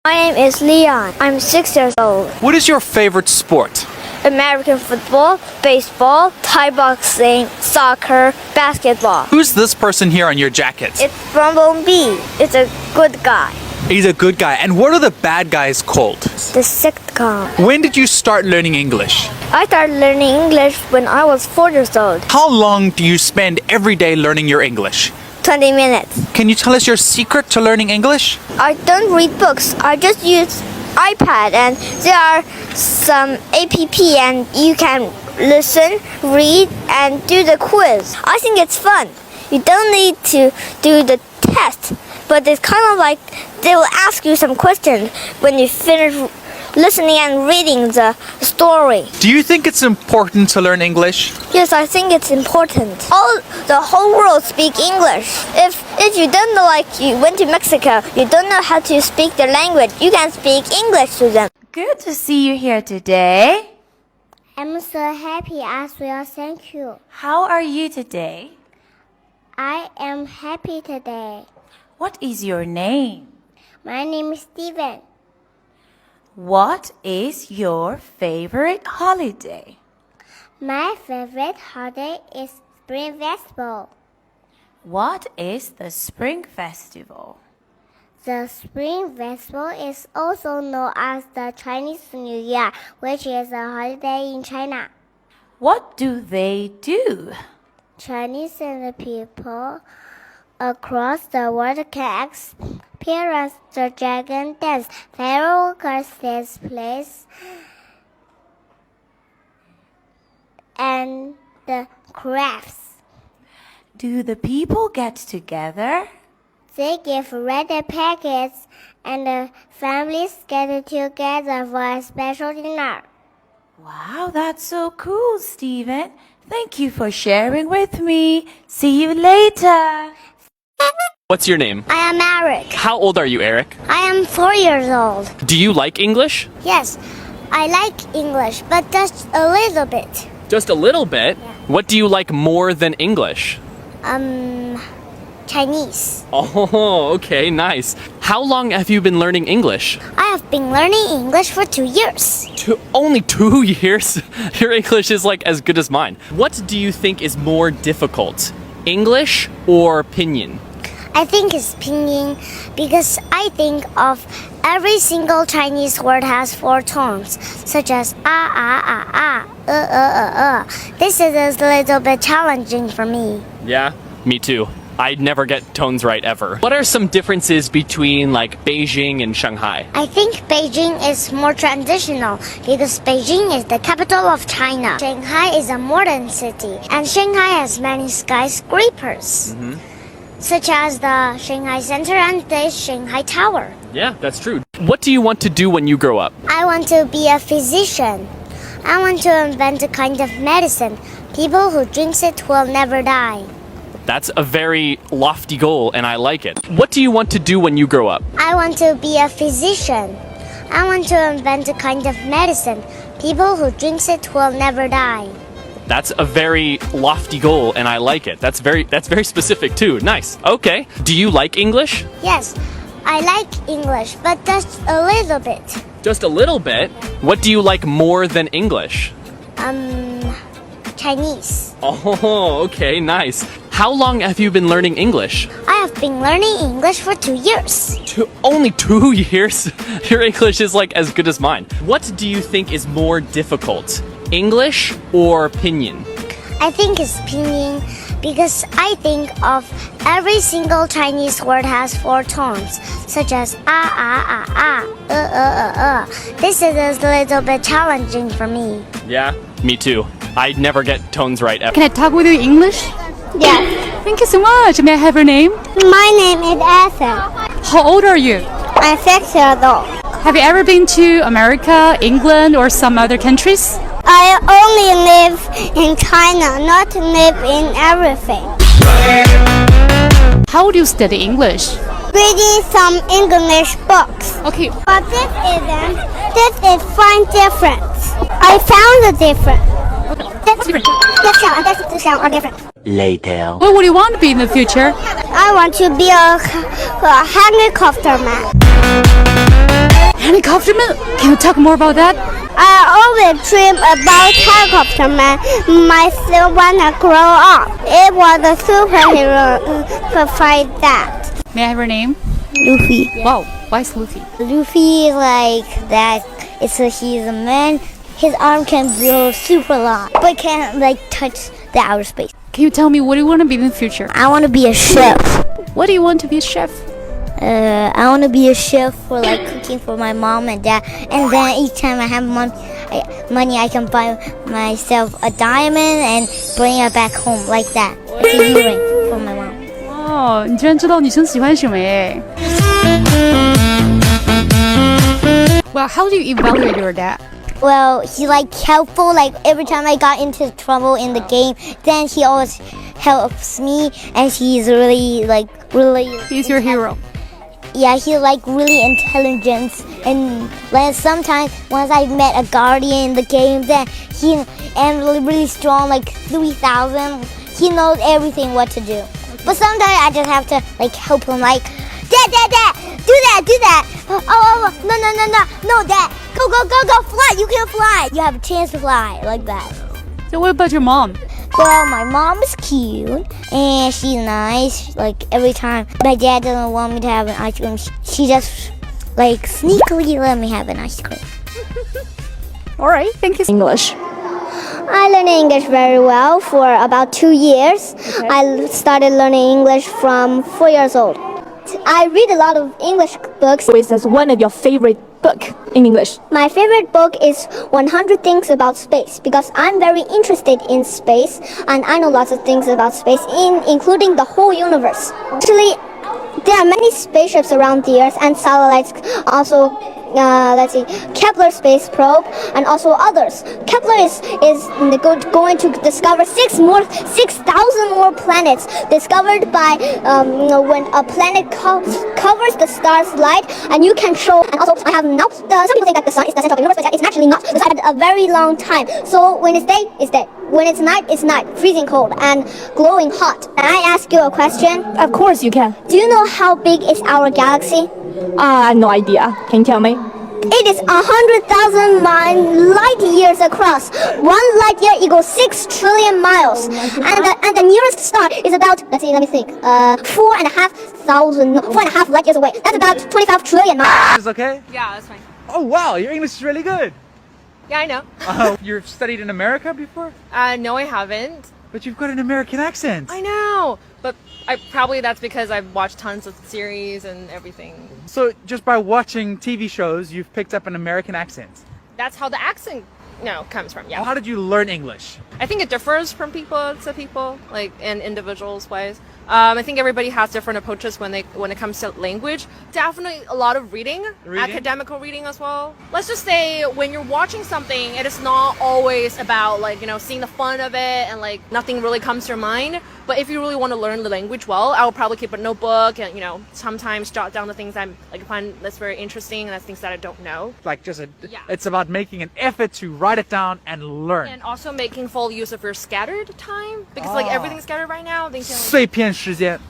My name is Leon. I'm 6 years old. What is your favorite sport? American football, baseball, Thai boxing, soccer, basketball. Who's this person here on your jacket? It's Bumblebee. It's a good guy. He's a good guy. And what are the bad guys called? The sitcom. When did you start learning English? I started learning English when I was 4 years old. How long do you spend every day learning your English? 20 minutes. Can you tell us your secret to learning English? I don't read books. I just use iPad, and there are some app and you can listen, read, and do the quiz. I think it's fun. You don't need to do the test, but it's kind of like they will ask you some questions when you finish listening and reading the story. Do you think it's important to learn English? Yes, I think it's important. The whole world speak English. If you don't know, like you went to Mexico, you don't know how to speak the language, you can speak English to them. Good to see you here today. I'm so happy as well, thank you. How are you today? I am happy today. What is your name? My name is Steven. What is your favorite holiday? My favorite holiday is Spring Festival. What is the Spring Festival? The Spring Festival is also known as the Chinese New Year, which is a holiday in China. What do they do? Chinese and the people across the world can experience the dragon dance, fireworks displays, and the crafts. Do the people get together? They give red packets and the families get together for a special dinner. Wow, that's so cool, Steven. Thank you for sharing with me. See you later. What's your name? I am Eric. How old are you, Eric? I am 4 years old. Do you like English? Yes, I like English, but just a little bit. Just a little bit? What do you like more than English? Chinese. Oh, okay, nice. How long have you been learning English? I have been learning English for 2 years. Only 2 years? Your English is like as good as mine. What do you think is more difficult, English or Pinyin? I think it's pinyin because I think of every single Chinese word has 4 tones, such as This is a little bit challenging for me. Yeah, me too. I never get tones right ever. What are some differences between like Beijing and Shanghai? I think Beijing is more traditional because Beijing is the capital of China. Shanghai is a modern city, and Shanghai has many skyscrapers. Such as the Shanghai Center and the Shanghai Tower. Yeah, that's true. What do you want to do when you grow up? I want to be a physician. I want to invent a kind of medicine. People who drink it will never die. That's a very lofty goal, and I like it. What do you want to do when you grow up? I want to be a physician. I want to invent a kind of medicine. People who drink it will never die. That's a very lofty goal, and I like it. That's very specific too. Nice. Okay. Do you like English? Yes, I like English, but just a little bit. Just a little bit? What do you like more than English? Chinese. Oh, okay, nice. How long have you been learning English? I have been learning English for 2 years. Only 2 years? Your English is like as good as mine. What do you think is more difficult, English or Pinyin? I think it's pinyin because I think of every single Chinese word has 4 tones, such as This is a little bit challenging for me. Yeah, me too. I never get tones right ever. Can I talk with you in English? Yes. Thank you so much. May I have your name? My name is Ethan. How old are you? I'm 6 years old. Have you ever been to America, England, or some other countries? I only live in China, not live in everything. How do you study English? Reading some English books. Okay. But this is fine difference. I found the difference. This sound are different. Later. What would you want to be in the future? I want to be a helicopter man. Helicopter man? Can you talk more about that? I always dream about helicopter man. Myself wanna grow up. It was a superhero to fight that. May I have your name? Luffy. Wow, why is Luffy? Luffy is like that. He's a man. His arm can grow super long, but can't like touch the outer space. Can you tell me what do you want to be in the future? I want to be a chef. What do you want to be a chef? I want to be a chef for like cooking for my mom and dad. And then each time I have money, I can buy myself a diamond and bring it back home like that. It's a earring for my mom. 哦，你居然知道女生喜欢什么耶 Well, how do you evaluate your dad? Well, he's like helpful. Like every time I got into trouble in the game, then he always helps me, and he's really He's your hero. Yeah, he's like really intelligent, and like sometimes once I met a guardian in the game, then he and really strong, like 3,000. He knows everything what to do. But sometimes I just have to like help him, like Dad, do that. No, Dad, go, fly. You can fly. You have a chance to fly like that. So what about your mom? Well, my mom is cute and she's nice. Like every time my dad doesn't want me to have an ice cream, she just like sneakily let me have an ice cream. All right, thank you. English. I learned English very well for about 2 years. I started learning English from 4 years old. I read a lot of English books. Which is one of your favorite book in English? My favorite book is 100 Things About Space because I'm very interested in space and I know lots of things about space, including the whole universe. Actually, there are many spaceships around the Earth and satellites also. Kepler space probe and also others. Kepler is going to discover 6,000 more planets discovered by when a planet covers the star's light, and you can show. And also, I have not. Some people think that the sun is the center of the universe, but it's actually not. The sun had a very long time. So when it's day, it's day. When it's night, freezing cold and glowing hot. Can I ask you a question? Of course you can. Do you know how big is our galaxy? No idea. Can you tell me? It is 100,000 light years across. 1 light year equals 6 trillion miles. And the nearest star is about, let me think, 4.5 light years away. That's about 25 trillion miles. Is okay? Yeah, that's fine. Oh wow, your English is really good. Yeah, I know. You've studied in America before? No, I haven't. But you've got an American accent. I know, but that's because I've watched tons of series and everything. So just by watching TV shows, you've picked up an American accent. That's how the accent, comes from. Yeah. How did you learn English? I think it differs from people to people, like and individuals wise. I think everybody has different approaches when it comes to language. Definitely a lot of reading, academical reading as well. Let's just say when you're watching something, it is not always about seeing the fun of it and nothing really comes to your mind. But if you really want to learn the language well, I will probably keep a notebook and sometimes jot down the things I find that's very interesting and that's things that I don't know. It's about making an effort to write it down and learn. And also making full use of your scattered time because everything's scattered right now. 碎片时间